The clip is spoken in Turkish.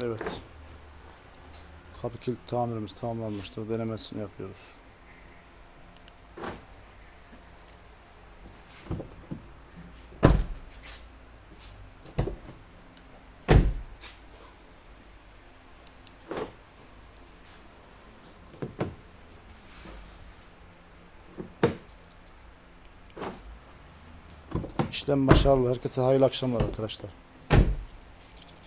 Evet. Kapı kilit tamirimiz tamamlanmıştır. Denemesini yapıyoruz. İşlem başarılı. Herkese hayırlı akşamlar arkadaşlar.